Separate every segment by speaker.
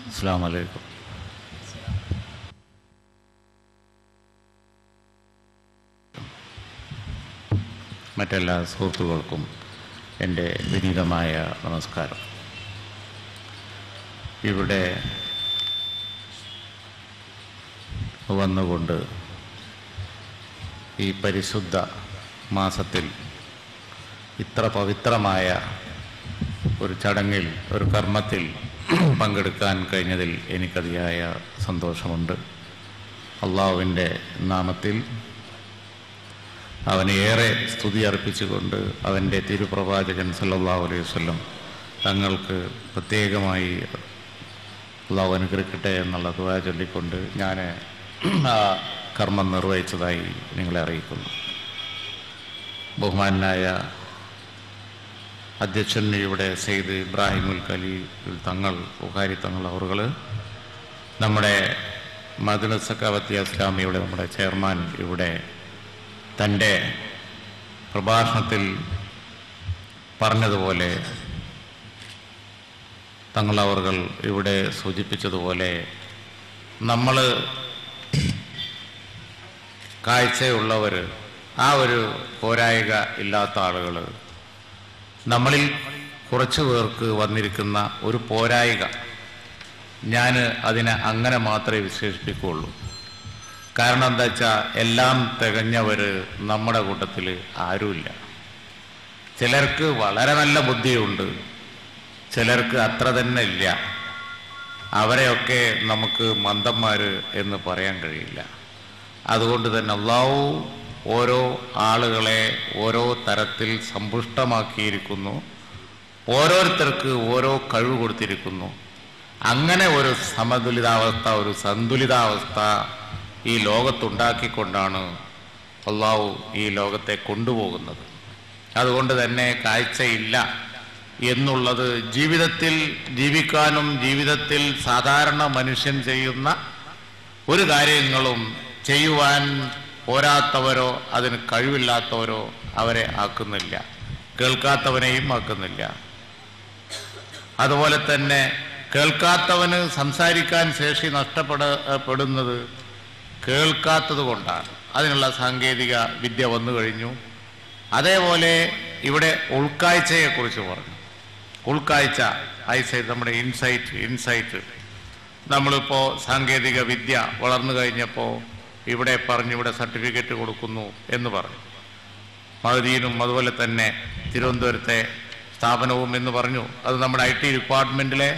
Speaker 1: അസ്സലാമു അലൈക്കും. മറ്റെല്ലാ സുഹൃത്തുക്കൾക്കും എൻ്റെ വിനീതമായ നമസ്കാരം. ഇവിടെ വന്നുകൊണ്ട് ഈ പരിശുദ്ധ മാസത്തിൽ ഇത്ര പവിത്രമായ ഒരു ചടങ്ങിൽ, ഒരു കർമ്മത്തിൽ പങ്കെടുക്കാൻ കഴിഞ്ഞതിൽ എനിക്കതിയായ സന്തോഷമുണ്ട്. അള്ളാഹുവിൻ്റെ നാമത്തിൽ അവന് ഏറെ സ്തുതി അർപ്പിച്ചുകൊണ്ട് അവൻ്റെ തിരുപ്രവാചകൻ സല്ലല്ലാഹു അലൈഹി വസല്ലം തങ്ങൾക്ക് പ്രത്യേകമായി അള്ളാഹു അനുഗ്രഹിക്കട്ടെ എന്നുള്ള ദുആ ചൊല്ലിക്കൊണ്ട് ഞാൻ ആ കർമ്മം നിർവഹിച്ചതായി നിങ്ങളെ അറിയിക്കുന്നു. ബഹുമാനായ അധ്യക്ഷൻ ഇവിടെ സെയ്ദ് ഇബ്രാഹിമുൽ ഖലീൽ തങ്ങൾ, ബുഖാരി തങ്ങൾ അവറുകൾ, നമ്മുടെ മദ്രസ സഖാവത്തിയ ഇസ്ലാമിയുടെ നമ്മുടെ ചെയർമാൻ ഇവിടെ തൻ്റെ പ്രഭാഷണത്തിൽ പറഞ്ഞതുപോലെ, തങ്ങളവറുകൾ ഇവിടെ സൂചിപ്പിച്ചതുപോലെ, നമ്മൾ കാഴ്ചയുള്ളവർ, ആ ഒരു പോരായിക ഇല്ലാത്ത ആളുകൾ, നമ്മളിൽ കുറച്ചു പേർക്ക് വന്നിരിക്കുന്ന ഒരു പോരായിക, ഞാൻ അതിനെ അങ്ങനെ മാത്രമേ വിശേഷിപ്പിക്കുകയുള്ളൂ. കാരണം എന്താ വെച്ചാൽ എല്ലാം തികഞ്ഞവർ നമ്മുടെ കൂട്ടത്തിൽ ആരുമില്ല. ചിലർക്ക് വളരെ നല്ല ബുദ്ധിയുണ്ട്, ചിലർക്ക് അത്ര തന്നെ ഇല്ല. അവരെയൊക്കെ നമുക്ക് മന്ദന്മാർ എന്ന് പറയാൻ കഴിയില്ല. അതുകൊണ്ട് തന്നെ അല്ലാഹു ഓരോ ആളുകളെ ഓരോ തരത്തിൽ സമ്പുഷ്ടമാക്കിയിരിക്കുന്നു, ഓരോരുത്തർക്ക് ഓരോ കഴിവ് കൊടുത്തിരിക്കുന്നു. അങ്ങനെ ഒരു സമതുലിതാവസ്ഥ, ഒരു സന്തുലിതാവസ്ഥ ഈ ലോകത്തുണ്ടാക്കിക്കൊണ്ടാണ് അല്ലാഹു ഈ ലോകത്തെ കൊണ്ടുപോകുന്നത്. അതുകൊണ്ട് തന്നെ കാഴ്ചയില്ല എന്നുള്ളത് ജീവിതത്തിൽ ജീവിക്കാനും ജീവിതത്തിൽ സാധാരണ മനുഷ്യൻ ചെയ്യുന്ന ഒരു കാര്യങ്ങളും ചെയ്യുവാൻ പോരാത്തവരോ അതിന് കഴിവില്ലാത്തവരോ അവരെ ആക്കുന്നില്ല, കേൾക്കാത്തവനെയും ആക്കുന്നില്ല. അതുപോലെ തന്നെ കേൾക്കാത്തവന് സംസാരിക്കാൻ ശേഷി നഷ്ടപ്പെടുന്നത് കേൾക്കാത്തത് കൊണ്ടാണ്. അതിനുള്ള സാങ്കേതിക വിദ്യ വന്നു കഴിഞ്ഞു. അതേപോലെ ഇവിടെ ഉൾക്കാഴ്ചയെക്കുറിച്ച് പറഞ്ഞു. ഉൾക്കാഴ്ച, ഐസൈറ്റ്, നമ്മുടെ ഇൻസൈറ്റ് നമ്മളിപ്പോൾ സാങ്കേതിക വിദ്യ വളർന്നു കഴിഞ്ഞപ്പോൾ ഇവിടെ പറഞ്ഞു, ഇവിടെ സർട്ടിഫിക്കറ്റ് കൊടുക്കുന്നു എന്ന് പറഞ്ഞു. മഹദീനും അതുപോലെ തന്നെ തിരുവനന്തപുരത്തെ സ്ഥാപനവും എന്ന് പറഞ്ഞു. അത് നമ്മുടെ IT ഡിപ്പാർട്ട്മെൻറ്റിലെ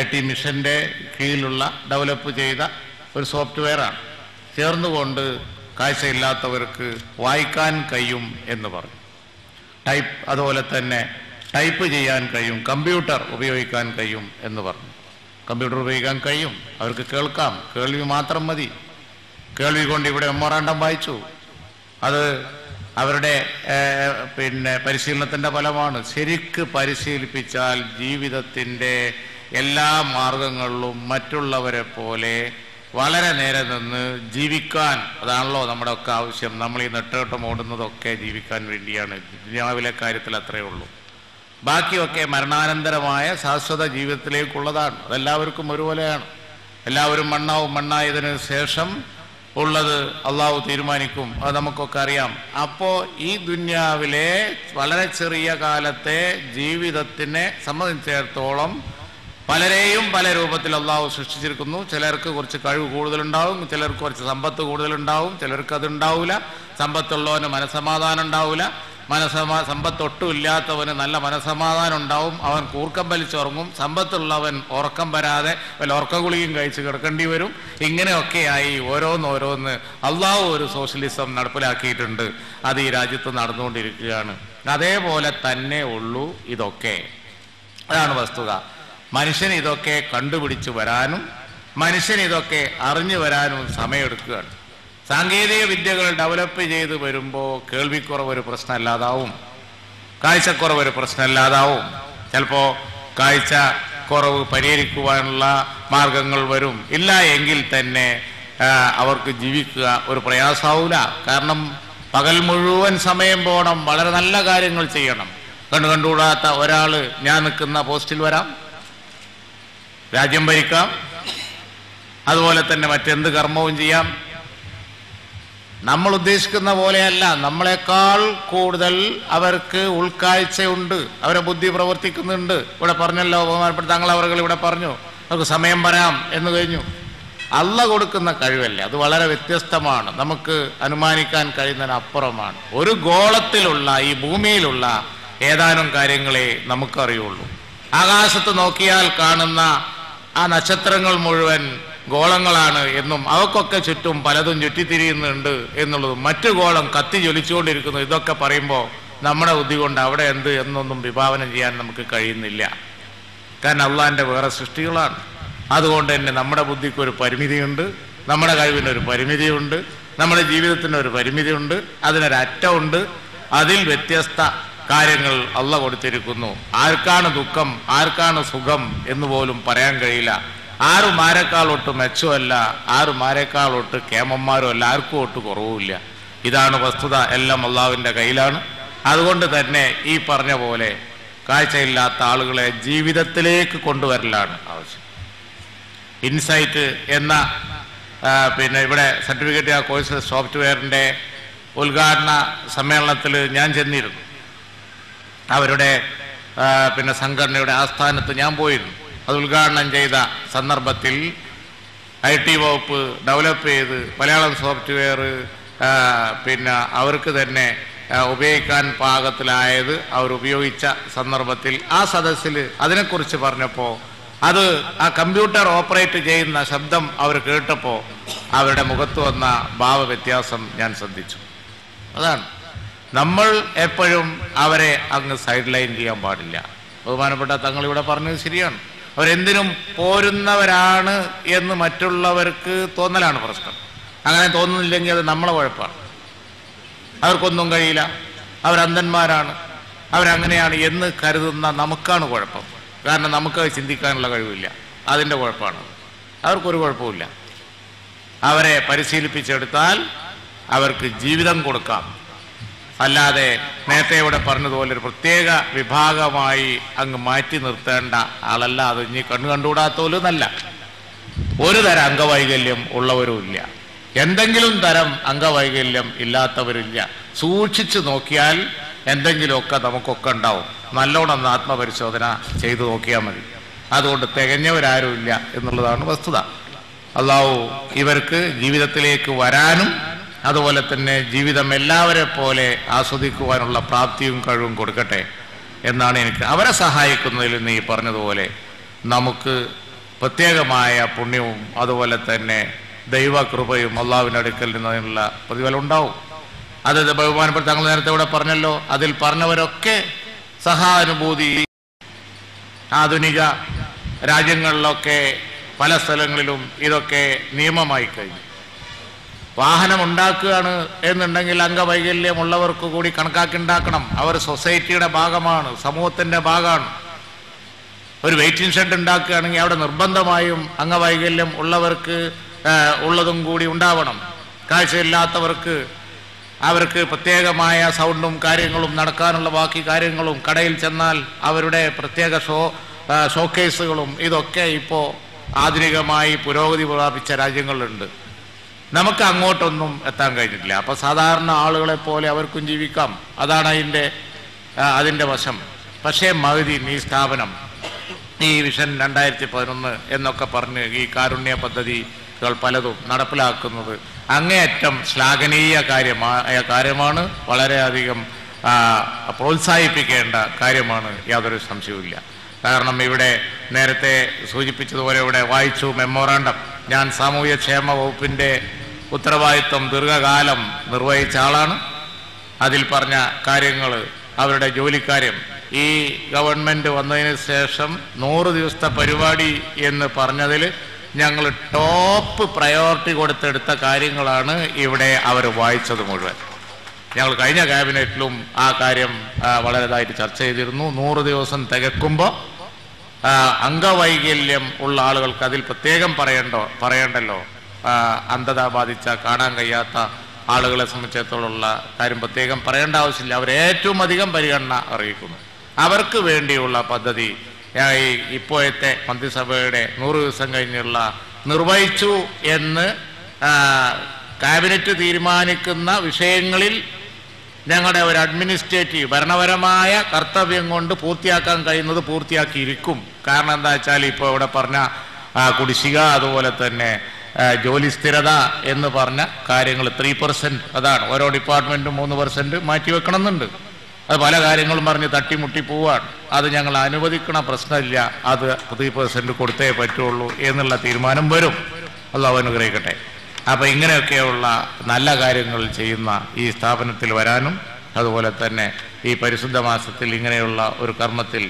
Speaker 1: IT മിഷൻ്റെ കീഴിലുള്ള ഡെവലപ്പ് ചെയ്ത ഒരു സോഫ്റ്റ്വെയറാണ്. ചേർന്നുകൊണ്ട് കാഴ്ചയില്ലാത്തവർക്ക് വായിക്കാൻ കഴിയും എന്ന് പറഞ്ഞു. അതുപോലെ തന്നെ ടൈപ്പ് ചെയ്യാൻ കഴിയും, കമ്പ്യൂട്ടർ ഉപയോഗിക്കാൻ കഴിയും എന്ന് പറഞ്ഞു. കമ്പ്യൂട്ടർ ഉപയോഗിക്കാൻ കഴിയും, അവർക്ക് കേൾക്കാം, കേൾവി മാത്രം മതി. കേൾവി കൊണ്ട് ഇവിടെ മെമ്മോറാണ്ടം വായിച്ചു. അത് അവരുടെ പരിശീലനത്തിൻ്റെ ഫലമാണ്. ശരിക്ക് പരിശീലിപ്പിച്ചാൽ ജീവിതത്തിൻ്റെ എല്ലാ മാർഗങ്ങളിലും മറ്റുള്ളവരെ പോലെ വളരെ നേരെ നിന്ന് ജീവിക്കാൻ, അതാണല്ലോ നമ്മുടെ ഒക്കെ ആവശ്യം. നമ്മൾ ഈ നെട്ടോട്ടം ഓടുന്നതൊക്കെ ജീവിക്കാൻ വേണ്ടിയാണ്. ദുനിയാവിലെ കാര്യത്തിൽ അത്രയേ ഉള്ളൂ. ബാക്കിയൊക്കെ മരണാനന്തരമായ ശാശ്വത ജീവിതത്തിലേക്കുള്ളതാണ്. അതെല്ലാവർക്കും ഒരുപോലെയാണ്. എല്ലാവരും മണ്ണാവും. മണ്ണായതിനു ശേഷം ഉള്ളത് അള്ളാഹു തീരുമാനിക്കും. അത് നമുക്കൊക്കെ അറിയാം. അപ്പോൾ ഈ ദുനിയാവിലെ വളരെ ചെറിയ കാലത്തെ ജീവിതത്തിനെ സംബന്ധിച്ചിടത്തോളം പലരെയും പല രൂപത്തിൽ അള്ളാഹു സൃഷ്ടിച്ചിരിക്കുന്നു. ചിലർക്ക് കുറച്ച് കഴിവ് കൂടുതലുണ്ടാവും, ചിലർക്ക് കുറച്ച് സമ്പത്ത് കൂടുതലുണ്ടാവും, ചിലർക്ക് അതുണ്ടാവില്ല. സമ്പത്തുള്ളവന് മനസ്സമാധാനം ഉണ്ടാവില്ല, സമ്പത്തൊട്ടും ഇല്ലാത്തവന് നല്ല മനസ്സമാധാനം ഉണ്ടാവും. അവൻ കൂർക്കം വലിച്ചുറങ്ങും. സമ്പത്തുള്ളവൻ ഉറക്കം വരാതെ വല്ല ഉറക്ക ഗുളികയും കഴിച്ച് കിടക്കേണ്ടി വരും. ഇങ്ങനെയൊക്കെയായി ഓരോന്ന് അള്ളാഹു ഒരു സോഷ്യലിസം നടപ്പിലാക്കിയിട്ടുണ്ട്. അത് ഈ രാജ്യത്ത് നടന്നുകൊണ്ടിരിക്കുകയാണ്. അതേപോലെ തന്നെ ഉള്ളൂ ഇതൊക്കെ. അതാണ് വസ്തുത. മനുഷ്യൻ ഇതൊക്കെ കണ്ടുപിടിച്ച് വരാനും മനുഷ്യൻ ഇതൊക്കെ അറിഞ്ഞു വരാനും സമയമെടുക്കുകയാണ്. സാങ്കേതിക വിദ്യകൾ ഡെവലപ്പ് ചെയ്ത് വരുമ്പോൾ കേൾവിക്കുറവ് ഒരു പ്രശ്നമല്ലാതാവും, കാഴ്ചക്കുറവ് ഒരു പ്രശ്നമല്ലാതാവും. ചിലപ്പോൾ കാഴ്ചക്കുറവ് പരിഹരിക്കുവാനുള്ള മാർഗങ്ങൾ വരും. ഇല്ല എങ്കിൽ തന്നെ അവർക്ക് ജീവിക്കുക ഒരു പ്രയാസമാവില്ല. കാരണം പകൽ മുഴുവൻ സമയം പോകണം, വളരെ നല്ല കാര്യങ്ങൾ ചെയ്യണം. കണ്ടുകൂടാത്ത ഒരാൾ ഞാൻ നിൽക്കുന്ന പോസ്റ്റിൽ വരാം, രാജ്യം ഭരിക്കാം, അതുപോലെ തന്നെ മറ്റെന്ത് കർമ്മവും ചെയ്യാം. നമ്മൾ ഉദ്ദേശിക്കുന്ന പോലെയല്ല, നമ്മളെക്കാൾ കൂടുതൽ അവർക്ക് ഉൾക്കാഴ്ചയുണ്ട്, അവരെ ബുദ്ധി പ്രവർത്തിക്കുന്നുണ്ട്. ഇവിടെ പറഞ്ഞല്ലോ, ബഹുമാനപ്പെട്ട തങ്ങൾ അവர்கள் ഇവിടെ പറഞ്ഞു, നമുക്ക് സമയം വരാം എന്ന് കഴിഞ്ഞു. അള്ളാഹ് കൊടുക്കുന്ന കഴിവല്ലേ, അത് വളരെ വ്യത്യസ്തമാണ്, നമുക്ക് അനുമാനിക്കാൻ കഴിയുന്നതിനപ്പുറമാണ്. ഒരു ഗോളത്തിലുള്ള ഈ ഭൂമിയിലുള്ള ഏതാനും കാര്യങ്ങളെ നമുക്കറിയുള്ളൂ. ആകാശത്ത് നോക്കിയാൽ കാണുന്ന ആ നക്ഷത്രങ്ങൾ മുഴുവൻ ഗോളങ്ങളാണ് എന്നും അവക്കൊക്കെ ചുറ്റും പലതും ചുറ്റിത്തിരിയുന്നുണ്ട് എന്നുള്ളതും മറ്റു ഗോളം കത്തി ജ്വലിച്ചുകൊണ്ടിരിക്കുന്നു, ഇതൊക്കെ പറയുമ്പോൾ നമ്മുടെ ബുദ്ധി കൊണ്ട് അവിടെ എന്ത് എന്നൊന്നും വിഭാവനം ചെയ്യാൻ നമുക്ക് കഴിയുന്നില്ല. കാരണം അള്ളാഹിൻ്റെ വേറെ സൃഷ്ടികളാണ്. അതുകൊണ്ട് തന്നെ നമ്മുടെ ബുദ്ധിക്കൊരു പരിമിതിയുണ്ട്, നമ്മുടെ കഴിവിനൊരു പരിമിതിയുണ്ട്, നമ്മുടെ ജീവിതത്തിനൊരു പരിമിതിയുണ്ട്, അതിനൊരറ്റമുണ്ട്. അതിൽ വ്യത്യസ്ത കാര്യങ്ങൾ അള്ളാഹ് കൊടുത്തിരിക്കുന്നു. ആർക്കാണ് ദുഃഖം, ആർക്കാണ് സുഖം എന്ന് പോലും പറയാൻ കഴിയില്ല. ആരും ആരെക്കാളൊട്ട് മെച്ചമല്ല, ആരും ആരെക്കാളൊട്ട് കേമന്മാരും അല്ല, ആർക്കും ഒട്ട് കുറവുമില്ല. ഇതാണ് വസ്തുത. എല്ലാം അള്ളാഹുവിൻ്റെ കയ്യിലാണ്. അതുകൊണ്ട് തന്നെ ഈ പറഞ്ഞ പോലെ കാഴ്ചയില്ലാത്ത ആളുകളെ ജീവിതത്തിലേക്ക് കൊണ്ടുവരലാണ് ആവശ്യം. ഇൻസൈറ്റ് എന്ന ഇവിടെ സർട്ടിഫിക്കറ്റ് കോഴ്സ് സോഫ്റ്റ്വെയറിൻ്റെ ഉദ്ഘാടന സമ്മേളനത്തിൽ ഞാൻ ചെന്നിരുന്നു. അവരുടെ സംഘടനയുടെ ആസ്ഥാനത്ത് ഞാൻ പോയിരുന്നു. അത് ഉദ്ഘാടനം ചെയ്ത സന്ദർഭത്തിൽ IT വകുപ്പ് ഡെവലപ്പ് ചെയ്ത് മലയാളം സോഫ്റ്റ്വെയർ അവർക്ക് തന്നെ ഉപയോഗിക്കാൻ പാകത്തിലായത് അവർ ഉപയോഗിച്ച സന്ദർഭത്തിൽ ആ സദസ്സിൽ അതിനെക്കുറിച്ച് പറഞ്ഞപ്പോൾ അത് ആ കമ്പ്യൂട്ടർ ഓപ്പറേറ്റ് ചെയ്യുന്ന ശബ്ദം അവർ കേട്ടപ്പോൾ അവരുടെ മുഖത്ത് വന്ന ഭാവവ്യത്യാസം ഞാൻ ശ്രദ്ധിച്ചു. അതാണ് നമ്മൾ എപ്പോഴും അവരെ അങ്ങ് സൈഡ് ലൈൻ ചെയ്യാൻ പാടില്ല. ബഹുമാനപ്പെട്ട തങ്ങളിവിടെ പറഞ്ഞത് ശരിയാണ്. അവരെന്തിനും പോരുന്നവരാണ് എന്ന് മറ്റുള്ളവർക്ക് തോന്നലാണ് പ്രശ്നം. അങ്ങനെ തോന്നുന്നില്ലെങ്കിൽ അത് നമ്മളെ കുഴപ്പമാണ്. അവർക്കൊന്നും കഴിയില്ല, അവരന്ധന്മാരാണ്, അവരങ്ങനെയാണ് എന്ന് കരുതുന്ന നമുക്കാണ് കുഴപ്പം. കാരണം നമുക്ക് ചിന്തിക്കാനുള്ള കഴിവില്ല, അതിൻ്റെ കുഴപ്പമാണ്. അവർക്കൊരു കുഴപ്പമില്ല. അവരെ പരിശീലിപ്പിച്ചെടുത്താൽ അവർക്ക് ജീവിതം കൊടുക്കാം. അല്ലാതെ നേരത്തെ ഇവിടെ പറഞ്ഞതുപോലെ ഒരു പ്രത്യേക വിഭാഗമായി അങ്ങ് മാറ്റി നിർത്തേണ്ട ആളല്ല. അത് ഇനി കണ്ടുകൂടാത്തോലെന്നല്ല, ഒരു തരം അംഗവൈകല്യം ഉള്ളവരുമില്ല, എന്തെങ്കിലും തരം അംഗവൈകല്യം ഇല്ലാത്തവരില്ല. സൂക്ഷിച്ചു നോക്കിയാൽ എന്തെങ്കിലുമൊക്കെ നമുക്കൊക്കെ ഉണ്ടാവും. നല്ലോണം ആത്മപരിശോധന ചെയ്തു നോക്കിയാൽ മതി. അതുകൊണ്ട് തികഞ്ഞവരാരുമില്ല എന്നുള്ളതാണ് വസ്തുത. അള്ളാഹു ഇവർക്ക് ജീവിതത്തിലേക്ക് വരാനും അതുപോലെ തന്നെ ജീവിതം എല്ലാവരെ പോലെ ആസ്വദിക്കുവാനുള്ള പ്രാപ്തിയും കഴിവും കൊടുക്കട്ടെ എന്നാണ് എനിക്ക്. അവരെ സഹായിക്കുന്നതിൽ നീ പറഞ്ഞതുപോലെ നമുക്ക് പ്രത്യേകമായ പുണ്യവും അതുപോലെ തന്നെ ദൈവകൃപയും അള്ളാഹുവിൻ്റെ അടുക്കൽ നിന്നുള്ള പ്രതിഫലം ഉണ്ടാവും. അത് ബഹുമാനപ്പെട്ട തങ്ങൾ നേരത്തെ ഇവിടെ പറഞ്ഞല്ലോ. അതിൽ പറഞ്ഞവരൊക്കെ സഹാനുഭൂതി ആധുനിക രാജ്യങ്ങളിലൊക്കെ പല സ്ഥലങ്ങളിലും ഇതൊക്കെ നിയമമായി കഴിഞ്ഞു. വാഹനം ഉണ്ടാക്കുകയാണ് എന്നുണ്ടെങ്കിൽ അംഗവൈകല്യമുള്ളവർക്ക് കൂടി കണക്കാക്കി ഉണ്ടാക്കണം. അവർ സൊസൈറ്റിയുടെ ഭാഗമാണ്, സമൂഹത്തിൻ്റെ ഭാഗമാണ്. ഒരു വെയിറ്റിംഗ് ഷെഡ് ഉണ്ടാക്കുകയാണെങ്കിൽ അവിടെ നിർബന്ധമായും അംഗവൈകല്യം ഉള്ളവർക്ക് ഉള്ളതും കൂടി ഉണ്ടാവണം. കാഴ്ചയില്ലാത്തവർക്ക് അവർക്ക് പ്രത്യേകമായ സൗണ്ടും കാര്യങ്ങളും നടക്കാനുള്ള ബാക്കി കാര്യങ്ങളും കടയിൽ ചെന്നാൽ അവരുടെ പ്രത്യേക ഷോക്കേസുകളും ഇതൊക്കെ ഇപ്പോൾ ആധുനികമായി പുരോഗതി പ്രാപിച്ച രാജ്യങ്ങളുണ്ട്. നമുക്ക് അങ്ങോട്ടൊന്നും എത്താൻ കഴിഞ്ഞിട്ടില്ല. അപ്പോൾ സാധാരണ ആളുകളെ പോലെ അവർക്കും ജീവിക്കാം. അതാണ് അതിൻ്റെ വശം. പക്ഷേ മഹദീൻ ഈ സ്ഥാപനം ഈ വിഷൻ 2011 എന്നൊക്കെ പറഞ്ഞ് ഈ കാരുണ്യ പദ്ധതികൾ പലതും നടപ്പിലാക്കുന്നത് അങ്ങേയറ്റം ശ്ലാഘനീയ കാര്യമാണ്. വളരെയധികം പ്രോത്സാഹിപ്പിക്കേണ്ട കാര്യമാണ്, യാതൊരു സംശയവുമില്ല. കാരണം ഇവിടെ നേരത്തെ സൂചിപ്പിച്ചതുപോലെ ഇവിടെ വായിച്ചു മെമ്മോറാണ്ടം. ഞാൻ സാമൂഹ്യക്ഷേമ വകുപ്പിൻ്റെ ഉത്തരവാദിത്വം ദീർഘകാലം നിർവഹിച്ച ആളാണ്. അതിൽ പറഞ്ഞ കാര്യങ്ങൾ, അവരുടെ ജോലിക്കാര്യം, ഈ ഗവൺമെൻറ് വന്നതിന് ശേഷം 100 ദിവസത്തെ പരിപാടി എന്ന് പറഞ്ഞതിൽ ഞങ്ങൾ ടോപ്പ് പ്രയോറിറ്റി കൊടുത്തെടുത്ത കാര്യങ്ങളാണ് ഇവിടെ അവർ വായിച്ചത് മുഴുവൻ. ഞങ്ങൾ കഴിഞ്ഞ ക്യാബിനറ്റിലും ആ കാര്യം വളരെതായിട്ട് ചർച്ച ചെയ്തിരുന്നു. 100 ദിവസം തികക്കുമ്പോൾ അംഗവൈകല്യം ഉള്ള ആളുകൾക്ക് അതിൽ പ്രത്യേകം പറയണ്ടല്ലോ. അന്ധത ബാധിച്ച കാണാൻ കഴിയാത്ത ആളുകളെ സംബന്ധിച്ചിടത്തോളമുള്ള കാര്യം പ്രത്യേകം പറയേണ്ട ആവശ്യമില്ല. അവർ ഏറ്റവും അധികം പരിഗണന അറിയിക്കുന്നു. അവർക്ക് വേണ്ടിയുള്ള പദ്ധതി ഇപ്പോഴത്തെ മന്ത്രിസഭയുടെ 100 ദിവസം കഴിഞ്ഞുള്ള നിർവഹിച്ചു എന്ന് ക്യാബിനറ്റ് തീരുമാനിക്കുന്ന വിഷയങ്ങളിൽ ഞങ്ങളുടെ ഒരു അഡ്മിനിസ്ട്രേറ്റീവ് ഭരണപരമായ കർത്തവ്യം കൊണ്ട് പൂർത്തിയാക്കാൻ കഴിയുന്നത് പൂർത്തിയാക്കിയിരിക്കും. കാരണം എന്താ വെച്ചാൽ ഇപ്പോൾ ഇവിടെ പറഞ്ഞ കുടിശ്ശിക, അതുപോലെ തന്നെ ജോലി സ്ഥിരത എന്ന് പറഞ്ഞ കാര്യങ്ങൾ 3%, അതാണ് ഓരോ ഡിപ്പാർട്ട്മെൻറ്റും 3% മാറ്റിവെക്കണം എന്നുണ്ട്. അത് പല കാര്യങ്ങളും പറഞ്ഞ് തട്ടിമുട്ടി പോവാണ്. അത് ഞങ്ങൾ അനുവദിക്കണ പ്രശ്നമില്ല, അത് 3% കൊടുത്തേ പറ്റുള്ളൂ എന്നുള്ള തീരുമാനം വരും. അല്ലാഹു അനുഗ്രഹിക്കട്ടെ. അപ്പോൾ ഇങ്ങനെയൊക്കെയുള്ള നല്ല കാര്യങ്ങൾ ചെയ്യുന്ന ഈ സ്ഥാപനത്തിൽ വരാനും അതുപോലെ തന്നെ ഈ പരിശുദ്ധ മാസത്തിൽ ഇങ്ങനെയുള്ള ഒരു കർമ്മത്തിൽ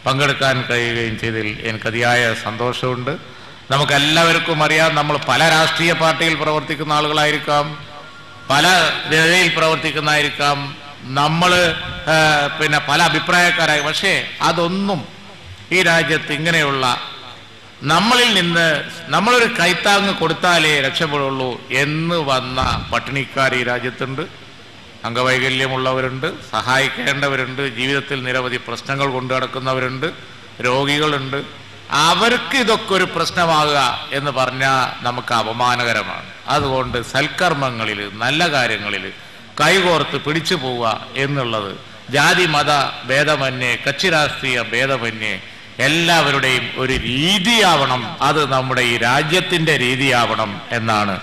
Speaker 1: പങ്കെടുക്കാൻ കഴിയുകയും ചെയ്തതിൽ എനിക്ക് അതിയായ സന്തോഷമുണ്ട്. നമുക്കെല്ലാവർക്കും അറിയാം, നമ്മൾ പല രാഷ്ട്രീയ പാർട്ടിയിൽ പ്രവർത്തിക്കുന്ന ആളുകളായിരിക്കാം, പല നിലയിൽ പ്രവർത്തിക്കുന്നതായിരിക്കാം, നമ്മൾ പിന്നെ പല അഭിപ്രായക്കാരായി. പക്ഷേ അതൊന്നും ഈ രാജ്യത്ത് ഇങ്ങനെയുള്ള നമ്മളിൽ നിന്ന് നമ്മളൊരു കൈത്താങ്ങ് കൊടുത്താലേ രക്ഷപ്പെടുള്ളൂ എന്ന് വന്ന പട്ടിണിക്കാർ ഈ രാജ്യത്തുണ്ട്. അംഗവൈകല്യമുള്ളവരുണ്ട്, സഹായിക്കേണ്ടവരുണ്ട്, ജീവിതത്തിൽ നിരവധി പ്രശ്നങ്ങൾ കൊണ്ടു നടക്കുന്നവരുണ്ട്, രോഗികളുണ്ട്. അവർക്ക് ഇതൊക്കെ ഒരു പ്രശ്നമാകുക എന്ന് പറഞ്ഞാൽ നമുക്ക് അപമാനകരമാണ്. അതുകൊണ്ട് സൽക്കർമ്മങ്ങളിൽ, നല്ല കാര്യങ്ങളിൽ കൈകോർത്ത് പിടിച്ചു പോവുക എന്നുള്ളത് ജാതി മത ഭേദമന്യേ, കക്ഷി രാഷ്ട്രീയ ഭേദമന്യേ എല്ലാവരുടെയും ഒരു രീതിയാവണം. അത് നമ്മുടെ ഈ രാജ്യത്തിൻ്റെ രീതിയാവണം എന്നാണ്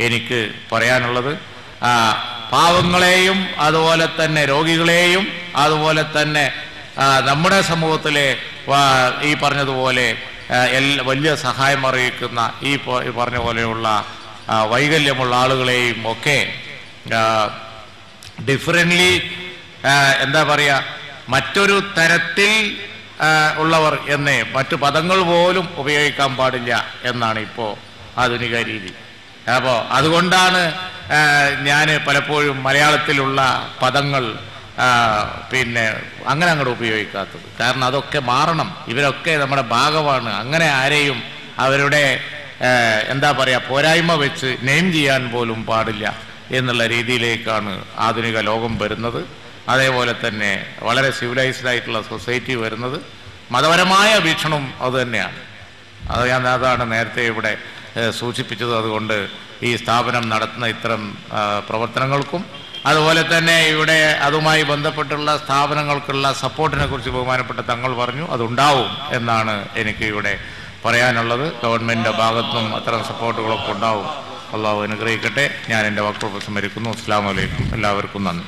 Speaker 1: എനിക്ക് പറയാനുള്ളത്. പാവങ്ങളെയും അതുപോലെ തന്നെ രോഗികളെയും അതുപോലെ തന്നെ നമ്മുടെ സമൂഹത്തിലെ ഈ പറഞ്ഞതുപോലെ വലിയ സഹായം അറിയിക്കുന്ന ഈ പറഞ്ഞ പോലെയുള്ള വൈകല്യമുള്ള ആളുകളെയും ഒക്കെ ഡിഫറൻ്റ്ലി എന്താ പറയുക, മറ്റൊരു തരത്തിൽ ഉള്ളവർ എന്നേ മറ്റു പദങ്ങൾ പോലും ഉപയോഗിക്കാൻ പാടില്ല എന്നാണ് ഇപ്പോൾ ആധുനിക രീതി. അപ്പോൾ അതുകൊണ്ടാണ് ഞാൻ പലപ്പോഴും മലയാളത്തിലുള്ള പദങ്ങൾ പിന്നെ അങ്ങനെ അങ്ങോട്ട് ഉപയോഗിക്കാത്തത്. കാരണം അതൊക്കെ മാറണം. ഇവരൊക്കെ നമ്മുടെ ഭാഗമാണ്. അങ്ങനെ ആരെയും അവരുടെ എന്താ പറയുക പോരായ്മ വെച്ച് നെയിം ചെയ്യാൻ പോലും പാടില്ല എന്നുള്ള രീതിയിലേക്കാണ് ആധുനിക ലോകം വരുന്നത്. അതേപോലെ തന്നെ വളരെ സിവിലൈസ്ഡ് ആയിട്ടുള്ള സൊസൈറ്റി വരുന്നത്. മതപരമായ വീക്ഷണം അതുതന്നെയാണ്. അതാണ് നേരത്തെ ഇവിടെ സൂചിപ്പിച്ചത്. അതുകൊണ്ട് ഈ സ്ഥാപനം നടത്തുന്ന ഇത്തരം പ്രവർത്തനങ്ങൾക്കും അതുപോലെ തന്നെ ഇവിടെ അതുമായി ബന്ധപ്പെട്ടുള്ള സ്ഥാപനങ്ങൾക്കുള്ള സപ്പോർട്ടിനെ കുറിച്ച് ബഹുമാനപ്പെട്ട തങ്ങൾ പറഞ്ഞു, അതുണ്ടാവും എന്നാണ് എനിക്ക് ഇവിടെ പറയാനുള്ളത്. ഗവൺമെൻറ്റിൻ്റെ ഭാഗത്തുനിന്നും അത്തരം സപ്പോർട്ടുകളൊക്കെ ഉണ്ടാവും. അള്ളാഹു അനുഗ്രഹിക്കട്ടെ. ഞാൻ എൻ്റെ വാക്കുകൾ ഉപസംഹരിക്കുന്നു. അസ്സലാമു അലൈക്കും. എല്ലാവർക്കും നന്ദി.